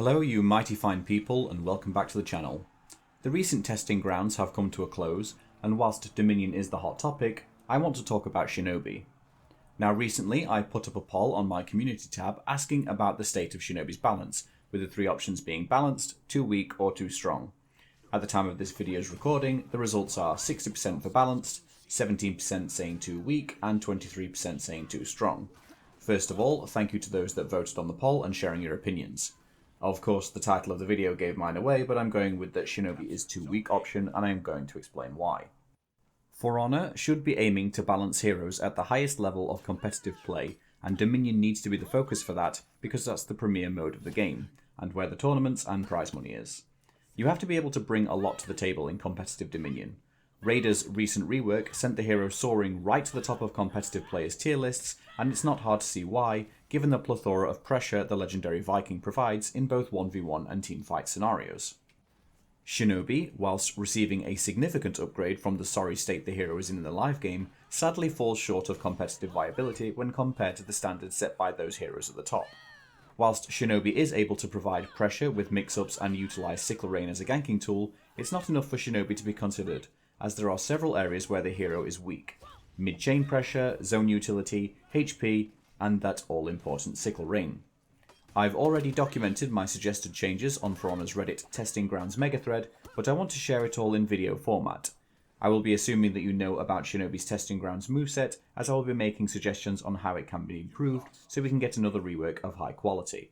Hello you mighty fine people and welcome back to the channel. The recent testing grounds have come to a close, and whilst Dominion is the hot topic, I want to talk about Shinobi. Now recently I put up a poll on my community tab asking about the state of Shinobi's balance, with the three options being balanced, too weak or too strong. At the time of this video's recording, the results are 60% for balanced, 17% saying too weak and 23% saying too strong. First of all, thank you to those that voted on the poll and sharing your opinions. Of course, the title of the video gave mine away, but I'm going with that Shinobi is too weak option, and I am going to explain why. For Honor should be aiming to balance heroes at the highest level of competitive play, and Dominion needs to be the focus for that, because that's the premier mode of the game, and where the tournaments and prize money is. You have to be able to bring a lot to the table in competitive Dominion. Raider's recent rework sent the hero soaring right to the top of competitive players' tier lists, and it's not hard to see why, given the plethora of pressure the legendary Viking provides in both 1v1 and teamfight scenarios. Shinobi, whilst receiving a significant upgrade from the sorry state the hero is in the live game, sadly falls short of competitive viability when compared to the standards set by those heroes at the top. Whilst Shinobi is able to provide pressure with mix-ups and utilise Sickle Rain as a ganking tool, it's not enough for Shinobi to be considered, as there are several areas where the hero is weak. Mid-chain pressure, zone utility, HP, and that all-important Sickle Rain. I've already documented my suggested changes on For Honor's Reddit Testing Grounds megathread, but I want to share it all in video format. I will be assuming that you know about Shinobi's Testing Grounds moveset, as I will be making suggestions on how it can be improved so we can get another rework of high quality.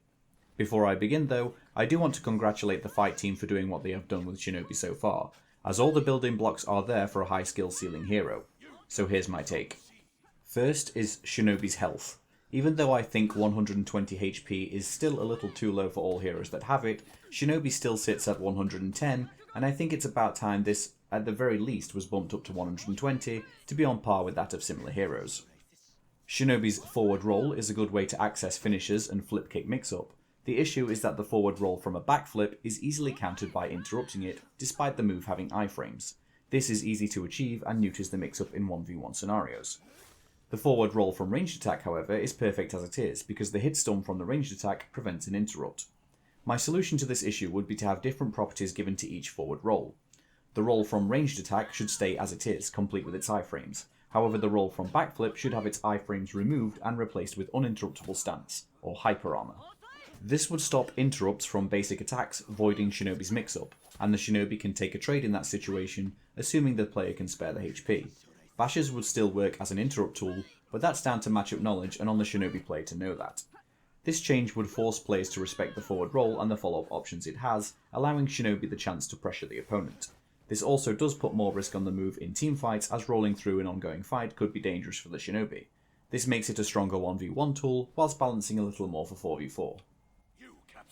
Before I begin though, I do want to congratulate the fight team for doing what they have done with Shinobi so far, as all the building blocks are there for a high skill ceiling hero. So here's my take. First is Shinobis Health. Even though I think 120 HP is still a little too low for all heroes that have it, Shinobi still sits at 110, and I think it's about time this, at the very least, was bumped up to 120 to be on par with that of similar heroes. Shinobi's forward roll is a good way to access finishers and flip kick mix-up. The issue is that the forward roll from a backflip is easily countered by interrupting it, despite the move having iframes. This is easy to achieve and neuters the mix-up in 1v1 scenarios. The forward roll from ranged attack, however, is perfect as it is, because the hit stun from the ranged attack prevents an interrupt. My solution to this issue would be to have different properties given to each forward roll. The roll from ranged attack should stay as it is, complete with its iframes. However, the roll from backflip should have its iframes removed and replaced with uninterruptible stance, or hyper armor. This would stop interrupts from basic attacks voiding Shinobi's mix-up, and the Shinobi can take a trade in that situation, assuming the player can spare the HP. Bashes would still work as an interrupt tool, but that's down to matchup knowledge and on the Shinobi player to know that. This change would force players to respect the forward roll and the follow-up options it has, allowing Shinobi the chance to pressure the opponent. This also does put more risk on the move in teamfights, as rolling through an ongoing fight could be dangerous for the Shinobi. This makes it a stronger 1v1 tool, whilst balancing a little more for 4v4.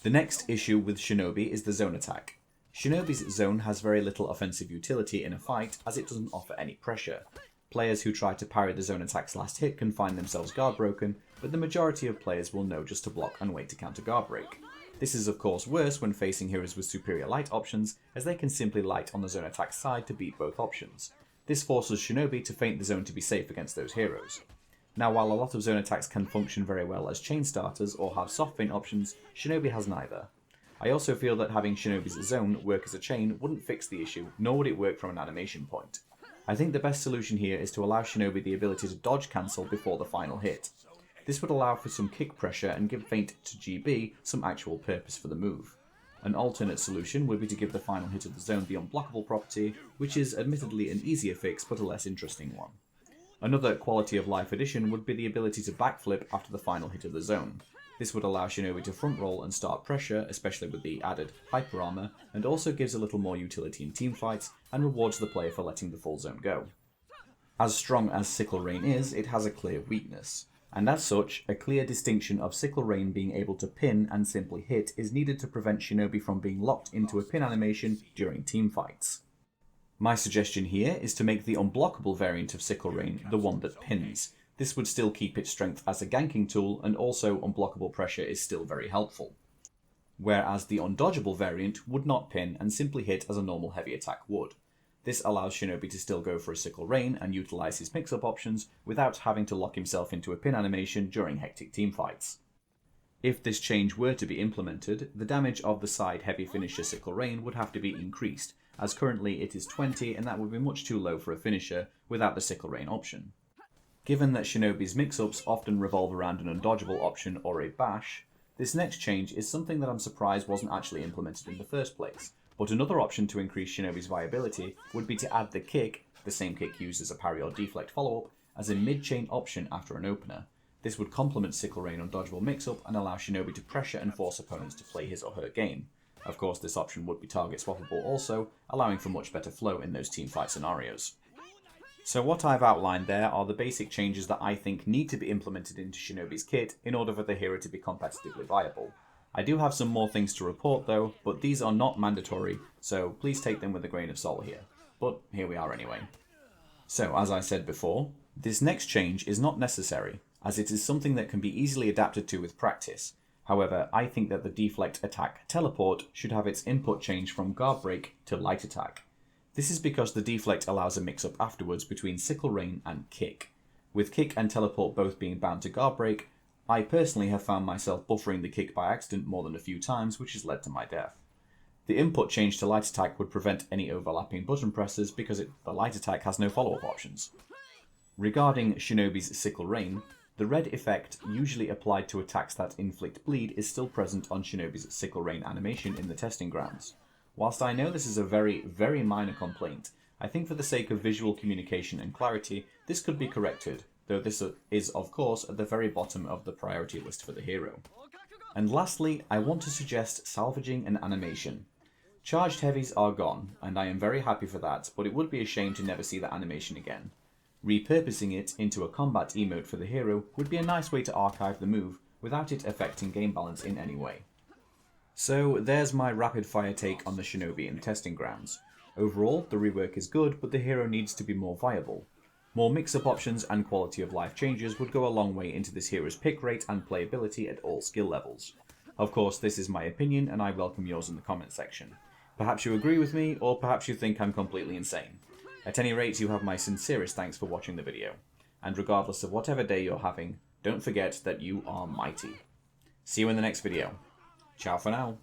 The next issue with Shinobi is the zone attack. Shinobi's zone has very little offensive utility in a fight, as it doesn't offer any pressure. Players who try to parry the zone attack's last hit can find themselves guard broken, but the majority of players will know just to block and wait to counter guard break. This is of course worse when facing heroes with superior light options, as they can simply light on the zone attack side to beat both options. This forces Shinobi to feint the zone to be safe against those heroes. Now, while a lot of zone attacks can function very well as chain starters or have soft feint options, Shinobi has neither. I also feel that having Shinobi's zone work as a chain wouldn't fix the issue, nor would it work from an animation point. I think the best solution here is to allow Shinobi the ability to dodge cancel before the final hit. This would allow for some kick pressure and give feint to GB some actual purpose for the move. An alternate solution would be to give the final hit of the zone the unblockable property, which is admittedly an easier fix but a less interesting one. Another quality of life addition would be the ability to backflip after the final hit of the zone. This would allow Shinobi to front roll and start pressure, especially with the added hyper armor, and also gives a little more utility in teamfights and rewards the player for letting the full zone go. As strong as Sickle Rain is, it has a clear weakness, and as such, a clear distinction of Sickle Rain being able to pin and simply hit is needed to prevent Shinobi from being locked into a pin animation during teamfights. My suggestion here is to make the unblockable variant of Sickle Rain the one that pins. This would still keep its strength as a ganking tool, and also unblockable pressure is still very helpful. Whereas the undodgeable variant would not pin and simply hit as a normal heavy attack would. This allows Shinobi to still go for a Sickle Rain and utilise his mix-up options without having to lock himself into a pin animation during hectic teamfights. If this change were to be implemented, the damage of the side heavy finisher Sickle Rain would have to be increased, as currently it is 20 and that would be much too low for a finisher without the Sickle Rain option. Given that Shinobi's mix-ups often revolve around an undodgeable option or a bash, this next change is something that I'm surprised wasn't actually implemented in the first place, but another option to increase Shinobi's viability would be to add the kick, the same kick used as a parry or deflect follow-up, as a mid-chain option after an opener. This would complement Sickle Rain undodgeable mix-up and allow Shinobi to pressure and force opponents to play his or her game. Of course, this option would be target swappable also, allowing for much better flow in those teamfight scenarios. So what I've outlined there are the basic changes that I think need to be implemented into Shinobi's kit in order for the hero to be competitively viable. I do have some more things to report though, but these are not mandatory, so please take them with a grain of salt here. But here we are anyway. So as I said before, this next change is not necessary, as it is something that can be easily adapted to with practice. However, I think that the deflect attack teleport should have its input change from guard break to light attack. This is because the deflect allows a mix-up afterwards between Sickle Rain and kick. With kick and teleport both being bound to guard break, I personally have found myself buffering the kick by accident more than a few times, which has led to my death. The input change to light attack would prevent any overlapping button presses because the light attack has no follow-up options. Regarding Shinobi's Sickle Rain, the red effect, usually applied to attacks that inflict bleed, is still present on Shinobi's Sickle Rain animation in the testing grounds. Whilst I know this is a very, very minor complaint, I think for the sake of visual communication and clarity, this could be corrected, though this is of course at the very bottom of the priority list for the hero. And lastly, I want to suggest salvaging an animation. Charged heavies are gone, and I am very happy for that, but it would be a shame to never see that animation again. Repurposing it into a combat emote for the hero would be a nice way to archive the move without it affecting game balance in any way. So there's my rapid fire take on the Shinobi in testing grounds. Overall, the rework is good, but the hero needs to be more viable. More mix-up options and quality of life changes would go a long way into this hero's pick rate and playability at all skill levels. Of course, this is my opinion and I welcome yours in the comment section. Perhaps you agree with me, or perhaps you think I'm completely insane. At any rate, you have my sincerest thanks for watching the video. And regardless of whatever day you're having, don't forget that you are mighty. See you in the next video. Ciao for now.